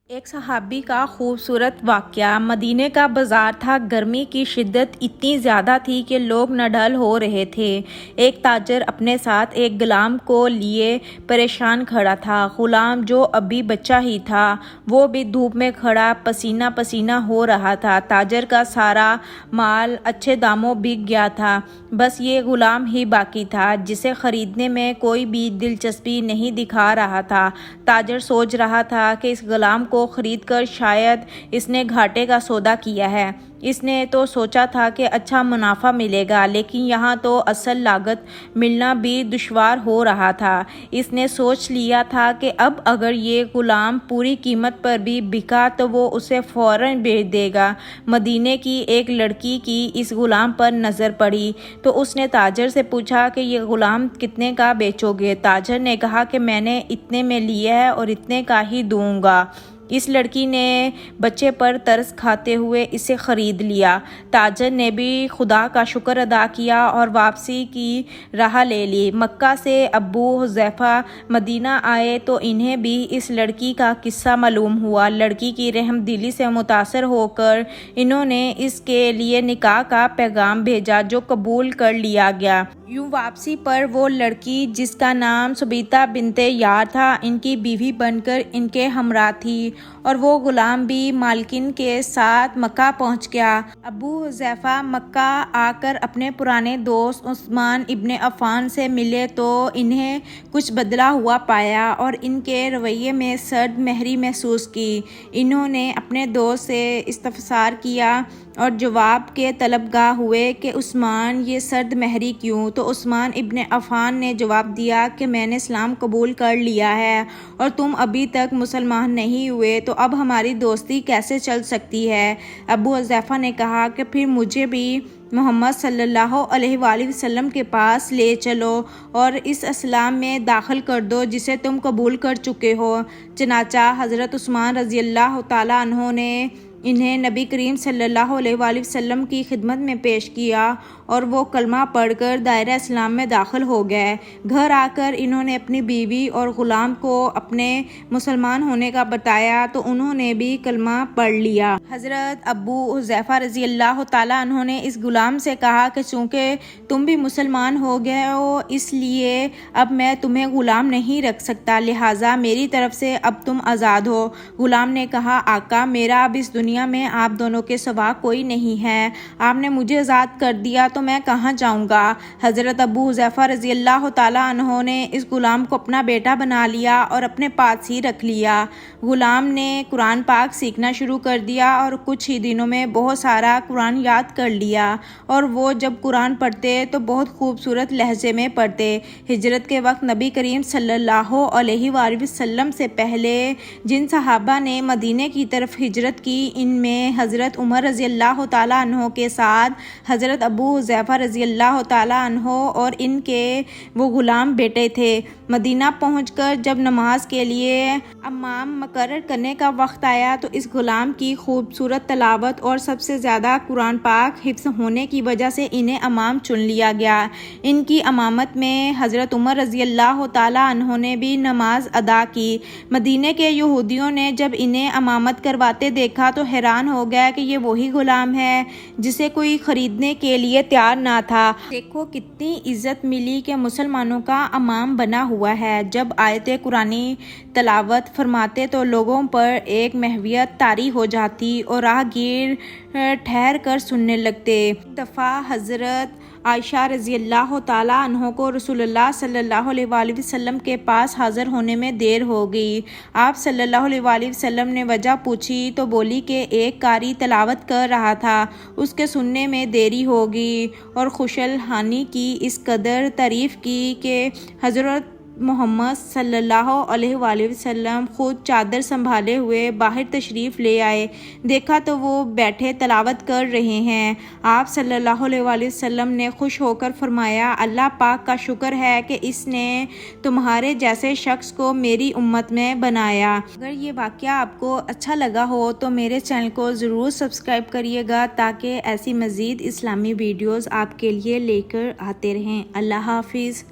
ایک صحابی کا خوبصورت واقعہ۔ مدینے کا بازار تھا۔ گرمی کی شدت اتنی زیادہ تھی کہ لوگ نڈھال ہو رہے تھے۔ ایک تاجر اپنے ساتھ ایک غلام کو لیے پریشان کھڑا تھا۔ غلام جو ابھی بچہ ہی تھا، وہ بھی دھوپ میں کھڑا پسینہ پسینہ ہو رہا تھا۔ تاجر کا سارا مال اچھے داموں بک گیا تھا، بس یہ غلام ہی باقی تھا جسے خریدنے میں کوئی بھی دلچسپی نہیں دکھا رہا تھا۔ تاجر سوچ رہا تھا کہ اس غلام کو خرید کر شاید اس نے گھاٹے کا سودا کیا ہے۔ اس نے تو سوچا تھا کہ اچھا منافع ملے گا، لیکن یہاں تو اصل لاگت ملنا بھی دشوار ہو رہا تھا۔ اس نے سوچ لیا تھا کہ اب اگر یہ غلام پوری قیمت پر بھی بکا تو وہ اسے فوراً بیچ دے گا۔ مدینے کی ایک لڑکی کی اس غلام پر نظر پڑی تو اس نے تاجر سے پوچھا کہ یہ غلام کتنے کا بیچو گے؟ تاجر نے کہا کہ میں نے اتنے میں لیا ہے اور اتنے کا ہی دوں گا۔ اس لڑکی نے بچے پر ترس کھاتے ہوئے اسے خرید لیا۔ تاجر نے بھی خدا کا شکر ادا کیا اور واپسی کی راہ لے لی۔ مکہ سے ابو حذیفہ مدینہ آئے تو انہیں بھی اس لڑکی کا قصہ معلوم ہوا۔ لڑکی کی رحم دلی سے متاثر ہو کر انہوں نے اس کے لیے نکاح کا پیغام بھیجا جو قبول کر لیا گیا۔ یوں واپسی پر وہ لڑکی جس کا نام ثبیتہ بنت یار تھا، ان کی بیوی بن کر ان کے ہمراہ تھی، اور وہ غلام بھی مالکن کے ساتھ مکہ پہنچ گیا۔ ابو حذیفہ مکہ آ کر اپنے پرانے دوست عثمان ابن عفان سے ملے تو انہیں کچھ بدلا ہوا پایا اور ان کے رویے میں سرد مہری محسوس کی۔ انہوں نے اپنے دوست سے استفسار کیا اور جواب کے طلبگار ہوئے کہ عثمان یہ سرد مہری کیوں؟ تو عثمان ابن عفان نے جواب دیا کہ میں نے اسلام قبول کر لیا ہے اور تم ابھی تک مسلمان نہیں ہوئے، تو اب ہماری دوستی کیسے چل سکتی ہے؟ ابو حذیفہ نے کہا کہ پھر مجھے بھی محمد صلی اللہ علیہ وآلہ وسلم کے پاس لے چلو اور اس اسلام میں داخل کر دو جسے تم قبول کر چکے ہو۔ چنانچہ حضرت عثمان رضی اللہ تعالیٰ عنہ نے انہیں نبی کریم صلی اللہ علیہ وآلہ وسلم کی خدمت میں پیش کیا اور وہ کلمہ پڑھ کر دائرہ اسلام میں داخل ہو گئے۔ گھر آ کر انہوں نے اپنی بیوی اور غلام کو اپنے مسلمان ہونے کا بتایا تو انہوں نے بھی کلمہ پڑھ لیا۔ حضرت ابو حذیفہ رضی اللہ تعالیٰ عنہ نے اس غلام سے کہا کہ چونکہ تم بھی مسلمان ہو گئے ہو، اس لیے اب میں تمہیں غلام نہیں رکھ سکتا، لہٰذا میری طرف سے اب تم آزاد ہو۔ غلام نے کہا آقا، میرا اب اس دنیا میں آپ دونوں کے سوا کوئی نہیں ہے، آپ نے مجھے آزاد کر دیا تو میں کہاں جاؤں گا؟ حضرت ابو حذیفہ رضی اللہ تعالیٰ عنہ نے اس غلام کو اپنا بیٹا بنا لیا اور اپنے پاس ہی رکھ لیا۔ غلام نے قرآن پاک سیکھنا شروع کر دیا اور کچھ ہی دنوں میں بہت سارا قرآن یاد کر لیا، اور وہ جب قرآن پڑھتے تو بہت خوبصورت لہجے میں پڑھتے۔ ہجرت کے وقت نبی کریم صلی اللہ علیہ وآلہ وسلم سے پہلے جن صحابہ نے مدینے کی طرف ہجرت کی، ان میں حضرت عمر رضی اللہ تعالیٰ عنہ کے ساتھ حضرت ابو حذیفہ رضی اللہ تعالیٰ عنہ اور ان کے وہ غلام بیٹے تھے۔ مدینہ پہنچ کر جب نماز کے لیے امام مقرر کرنے کا وقت آیا تو اس غلام کی خوبصورت تلاوت اور سب سے زیادہ قرآن پاک حفظ ہونے کی وجہ سے انہیں امام چن لیا گیا۔ ان کی امامت میں حضرت عمر رضی اللہ تعالیٰ عنہ نے بھی نماز ادا کی۔ مدینے کے یہودیوں نے جب انہیں امامت کرواتے دیکھا تو حیران ہو گیا کہ یہ وہی غلام ہے جسے کوئی خریدنے کے لیے تیار نہ تھا۔ دیکھو کتنی عزت ملی کہ مسلمانوں کا امام بنا ہوا ہے۔ جب آیت قرآنی تلاوت فرماتے تو لوگوں پر ایک محویت طاری ہو جاتی اور راہگیر ٹھہر کر سننے لگتے۔ ایک دفعہ حضرت عائشہ رضی اللہ تعالیٰ عنہ کو رسول اللہ صلی اللہ علیہ وآلہ وسلم کے پاس حاضر ہونے میں دیر ہو گئی۔ آپ صلی اللہ علیہ وآلہ وسلم نے وجہ پوچھی تو بولی کہ ایک قاری تلاوت کر رہا تھا، اس کے سننے میں دیری ہوگی، اور خوشل حانی کی اس قدر تعریف کی کہ حضرت محمد صلی اللہ علیہ وآلہ وسلم خود چادر سنبھالے ہوئے باہر تشریف لے آئے۔ دیکھا تو وہ بیٹھے تلاوت کر رہے ہیں۔ آپ صلی اللہ علیہ وآلہ وسلم نے خوش ہو کر فرمایا، اللہ پاک کا شکر ہے کہ اس نے تمہارے جیسے شخص کو میری امت میں بنایا۔ اگر یہ واقعہ آپ کو اچھا لگا ہو تو میرے چینل کو ضرور سبسکرائب کریے گا تاکہ ایسی مزید اسلامی ویڈیوز آپ کے لیے لے کر آتے رہیں۔ اللہ حافظ۔